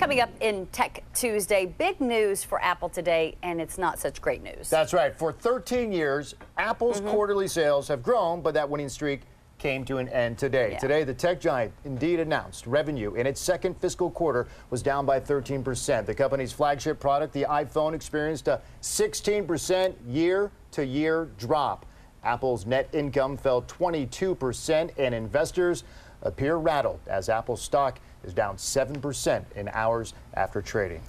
Coming up in Tech Tuesday, big news for Apple today, and it's not such great news. That's right. For 13 years, Apple's quarterly sales have grown, but that winning streak came to an end today. Yeah. Today, the tech giant indeed announced revenue in its second fiscal quarter was down by 13%. The company's flagship product, the iPhone, experienced a 16% year-to-year drop. Apple's net income fell 22%, and investors appear rattled as Apple's stock is down 7% in hours after trading.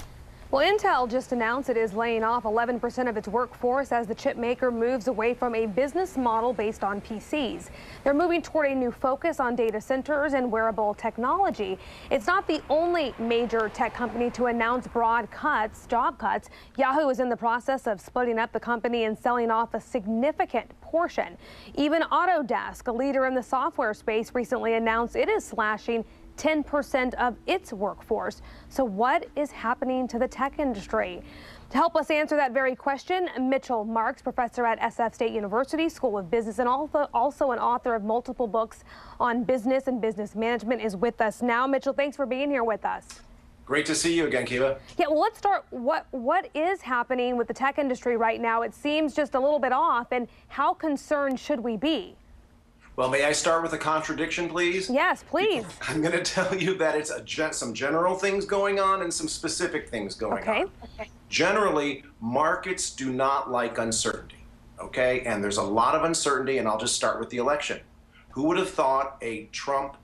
Well, Intel just announced it is laying off 11% of its workforce as the chip maker moves away from a business model based on PCs. They're moving toward a new focus on data centers and wearable technology. It's not the only major tech company to announce broad job cuts. Yahoo is in the process of splitting up the company and selling off a significant portion. Even Autodesk, a leader in the software space, recently announced it is slashing 10% of its workforce. So what is happening to the tech industry? To help us answer that very question, Mitchell Marks, professor at SF State University School of Business and also an author of multiple books on business and business management, is with us now. Mitchell, thanks for being here with us. Great to see you again, Kiva. Yeah, well, let's start. What is happening with the tech industry right now? It seems just a little bit off, and how concerned should we be? Well, may I start with a contradiction, please? Yes, please. I'm going to tell you that it's some general things going on and some specific things going on. Okay. Generally, markets do not like uncertainty, okay? And there's a lot of uncertainty, and I'll just start with the election. Who would have thought a Trump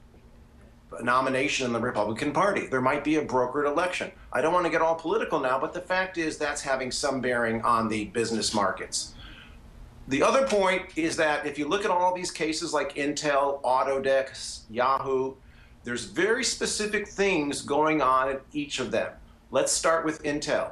nomination in the Republican Party? There might be a brokered election. I don't want to get all political now, but the fact is that's having some bearing on the business markets. The other point is that if you look at all these cases like Intel, Autodesk, Yahoo, there's very specific things going on in each of them. Let's start with Intel.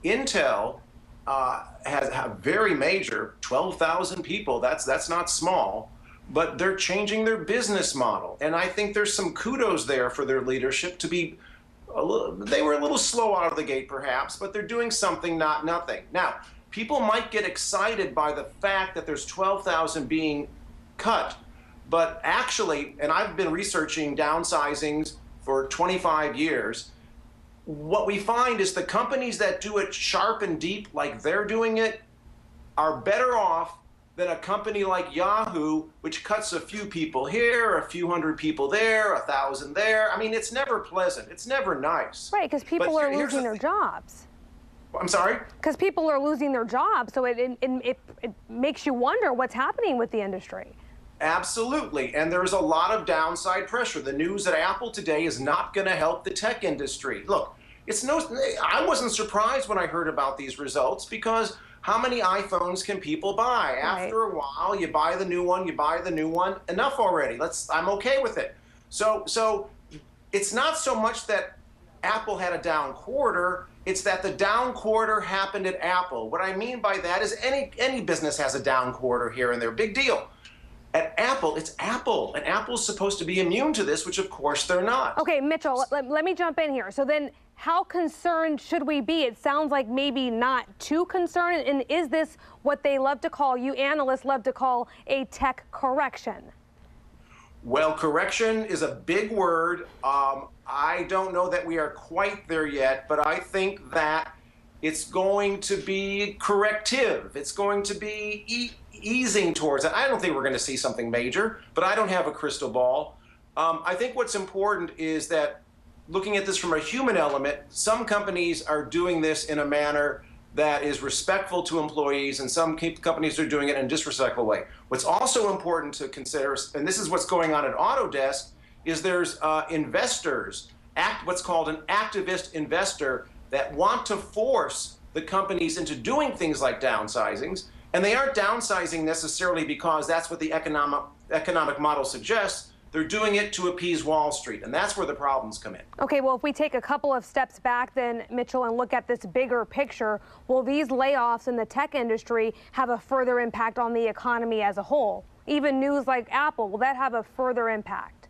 Intel has a very major 12,000 people. That's not small, but they're changing their business model. And I think there's some kudos there for their leadership to be they were a little slow out of the gate perhaps, but they're doing something, not nothing. Now, people might get excited by the fact that there's 12,000 being cut, but actually, and I've been researching downsizings for 25 years, what we find is the companies that do it sharp and deep like they're doing it are better off than a company like Yahoo, which cuts a few people here, a few hundred people there, 1,000 there. I mean, it's never pleasant. It's never nice. Right, because people are losing their jobs. I'm sorry? Because people are losing their jobs, so it makes you wonder what's happening with the industry. Absolutely, and there's a lot of downside pressure. The news at Apple today is not going to help the tech industry. Look, I wasn't surprised when I heard about these results because how many iPhones can people buy? Right. After a while, you buy the new one, enough already. I'm okay with it. So it's not so much that Apple had a down quarter, it's that the down quarter happened at Apple. What I mean by that is any business has a down quarter here and there, big deal. At Apple, it's Apple, and Apple's supposed to be immune to this, which of course they're not. Okay, Mitchell, let me jump in here. So then how concerned should we be? It sounds like maybe not too concerned, and is this what they love to call, you analysts love to call, a tech correction? Well, correction is a big word. I don't know that we are quite there yet, but I think that it's going to be corrective. It's going to be easing towards it. I don't think we're going to see something major, but I don't have a crystal ball. I think what's important is that looking at this from a human element, some companies are doing this in a manner that is respectful to employees, and some companies are doing it in a disrespectful way. What's also important to consider, and this is what's going on at Autodesk, is there's investors, what's called an activist investor, that want to force the companies into doing things like downsizings, and they aren't downsizing necessarily because that's what the economic model suggests. They're doing it to appease Wall Street, and that's where the problems come in. Okay, well, if we take a couple of steps back then, Mitchell, and look at this bigger picture, will these layoffs in the tech industry have a further impact on the economy as a whole? Even news like Apple, will that have a further impact?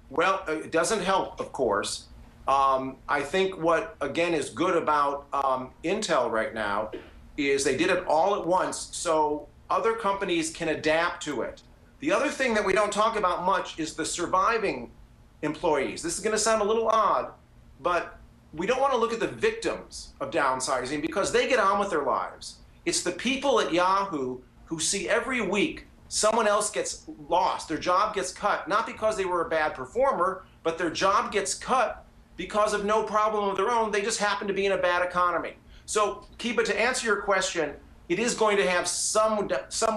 Well, it doesn't help, of course. I think what, again, is good about Intel right now is they did it all at once, so other companies can adapt to it. The other thing that we don't talk about much is the surviving employees. This is going to sound a little odd, but we don't want to look at the victims of downsizing because they get on with their lives. It's the people at Yahoo who see every week someone else gets lost, their job gets cut, not because they were a bad performer, but their job gets cut because of no problem of their own. They just happen to be in a bad economy. So, Kiba, to answer your question, it is going to have some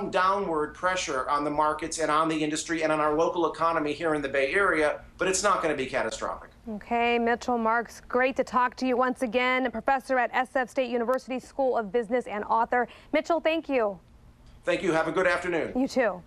downward pressure on the markets and on the industry and on our local economy here in the Bay Area, but it's not going to be catastrophic. Okay, Mitchell Marks, great to talk to you once again. A professor at SF State University School of Business and author. Mitchell, thank you. Thank you. Have a good afternoon. You too.